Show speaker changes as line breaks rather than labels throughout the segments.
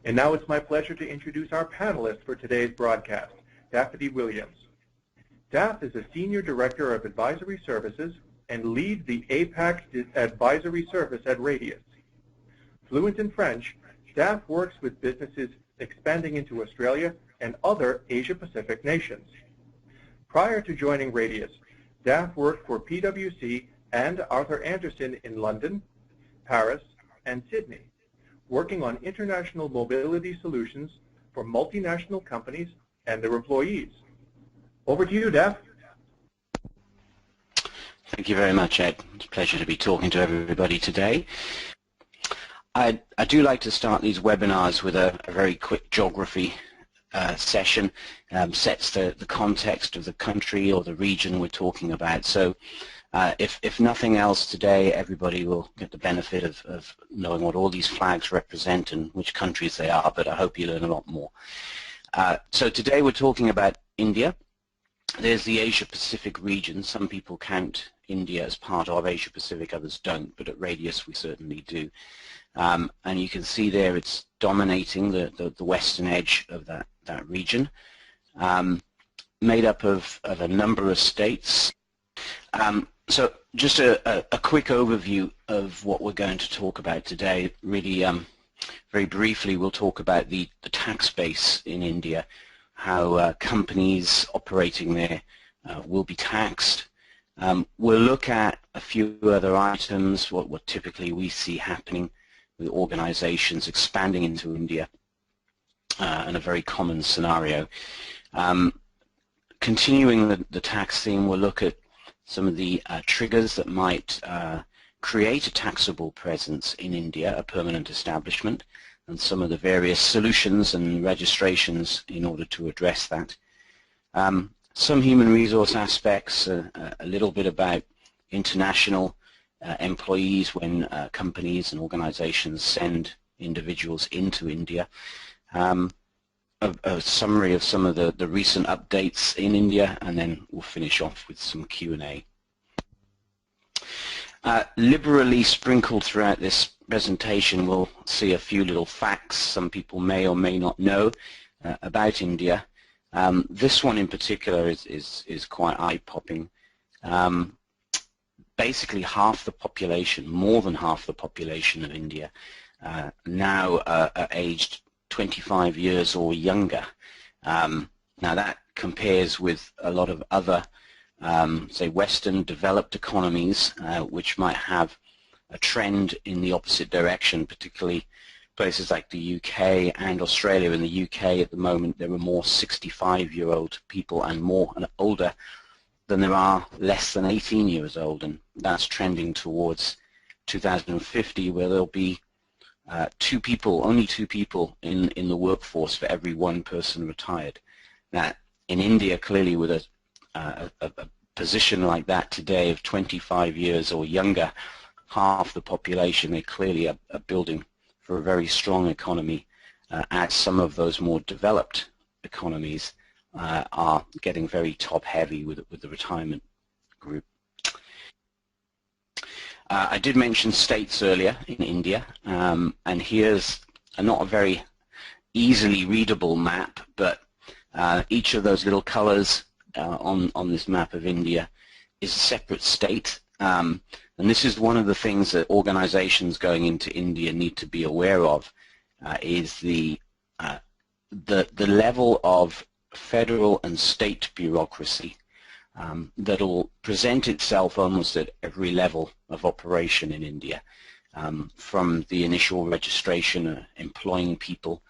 And now it's my pleasure to introduce our panelist for today's broadcast, Daphne Williams. Daph is a Senior Director of Advisory Services and leads the APAC Advisory Service at Radius. Fluent in French, Daph works with businesses expanding into Australia and other Asia-Pacific nations. Prior to joining Radius, Daph worked for PwC and Arthur Andersen in London, Paris, and Sydney, working on international mobility solutions for multinational companies and their employees. Over to you, Daph.
Thank you very much, Ed. It's a pleasure to be talking to everybody today. I do like to start these webinars with a very quick geography session. Sets the context of the country or the region we're talking about. So if nothing else today, everybody will get the benefit of knowing what all these flags represent and which countries they are, but I hope you learn a lot more. So today we're talking about India. There's the Asia-Pacific region. Some people count India as part of Asia-Pacific, others don't, but at Radius we certainly do. And you can see there it's dominating the western edge of that region, made up of a number of states. So just a quick overview of what we're going to talk about today. Really, very briefly, we'll talk about the tax base in India, how companies operating there will be taxed. We'll look at a few other items, what typically we see happening with organizations expanding into India, and a very common scenario. Continuing the tax theme, we'll look at some of the triggers that might create a taxable presence in India, a permanent establishment, and some of the various solutions and registrations in order to address that. Some human resource aspects, a little bit about international employees when companies and organizations send individuals into India. A summary of some of the recent updates in India, and then we'll finish off with some Q&A. Liberally sprinkled throughout this presentation, we'll see a few little facts some people may or may not know about India. This one in particular is quite eye-popping. Basically half the population, more than half the population of India now are aged 25 years or younger. Now that compares with a lot of other, say, Western developed economies, which might have a trend in the opposite direction, particularly places like the UK and Australia. In the UK at the moment there are more 65-year-old people and more and older than there are less than 18 years old, and that's trending towards 2050 where there'll be only two people in the workforce for every one person retired. Now, in India, clearly with a position like that today of 25 years or younger, half the population, they clearly are building for a very strong economy, as some of those more developed economies are getting very top-heavy with the retirement group. I did mention states earlier in India, and here's not a very easily readable map, but each of those little colors on this map of India is a separate state, and this is one of the things that organizations going into India need to be aware of, is the level of federal and state bureaucracy that will present itself almost at every level of operation in India, from the initial registration, employing people,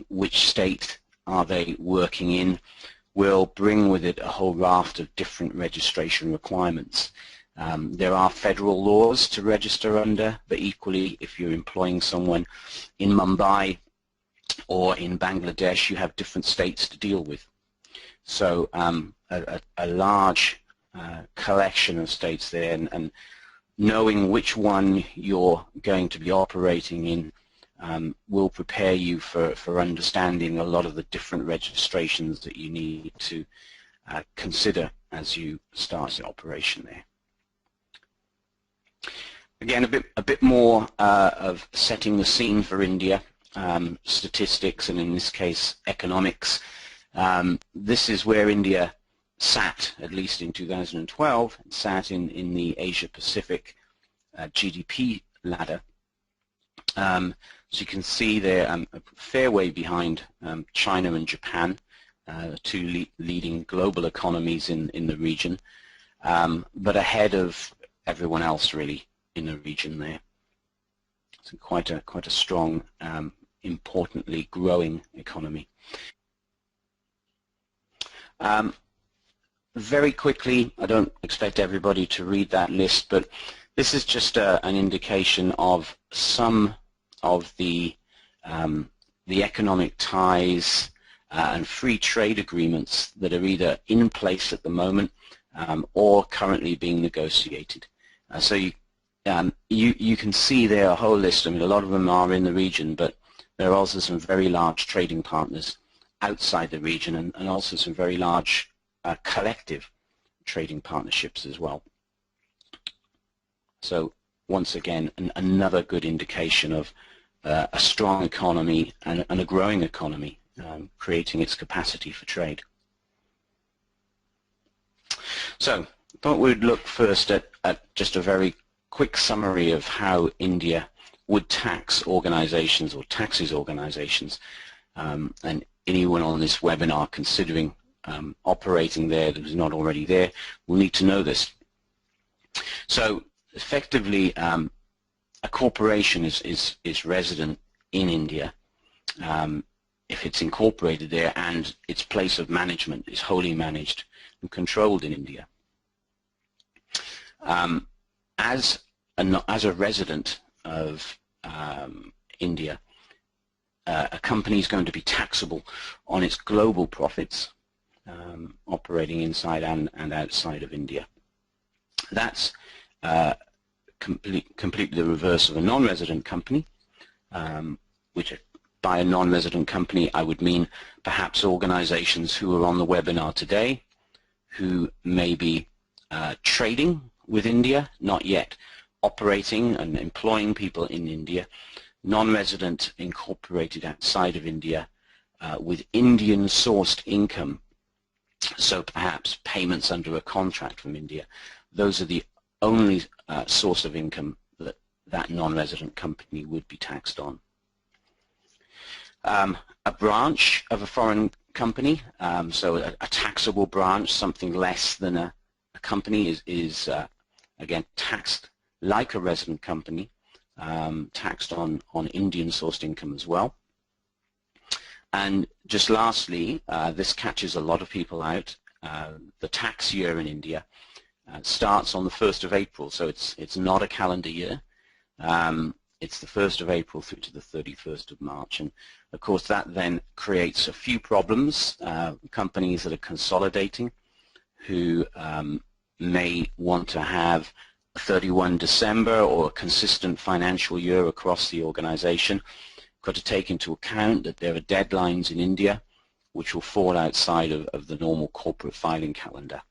which state are they working in, will bring with it a whole raft of different registration requirements. There are federal laws to register under, but equally if you're employing someone in Mumbai or in Bangladesh, you have different states to deal with. So a large collection of states there, and knowing which one you're going to be operating in will prepare you for understanding a lot of the different registrations that you need to consider as you start the operation there. Again, a bit more of setting the scene for India. statistics, and in this case economics. This is where India sat, at least in 2012, sat in the Asia-Pacific GDP ladder. So you can see they're a fair way behind China and Japan, two leading global economies in the region, but ahead of everyone else really in the region there. So quite a strong, importantly growing economy. Very quickly, I don't expect everybody to read that list, but this is just an indication of some of the economic ties and free trade agreements that are either in place at the moment or currently being negotiated. So you can see there a whole list. I mean, a lot of them are in the region, but there are also some very large trading partners outside the region, and also some very large collective trading partnerships as well. So once again, another good indication of a strong economy and a growing economy, creating its capacity for trade. So I thought we'd look first at just a very quick summary of how India would tax organizations or taxes organizations, and anyone on this webinar considering operating there that is not already there will need to know this. So effectively, a corporation is resident in India if it's incorporated there and its place of management is wholly managed and controlled in India. As a resident of India, a company is going to be taxable on its global profits operating inside and outside of India. That's completely the reverse of a non-resident company, which by a non-resident company I would mean perhaps organizations who are on the webinar today who may be trading with India, not yet operating and employing people in India, non-resident incorporated outside of India with Indian-sourced income, so perhaps payments under a contract from India. Those are the only source of income that non-resident company would be taxed on. A branch of a foreign company, so a taxable branch, something less than a company, is again taxed like a resident company, taxed on Indian-sourced income as well. And just lastly, this catches a lot of people out. The tax year in India starts on the 1st of April, so it's not a calendar year. It's the 1st of April through to the 31st of March, and of course that then creates a few problems. Companies that are consolidating who may want to have 31 December or a consistent financial year across the organization. Got to take into account that there are deadlines in India which will fall outside of the normal corporate filing calendar.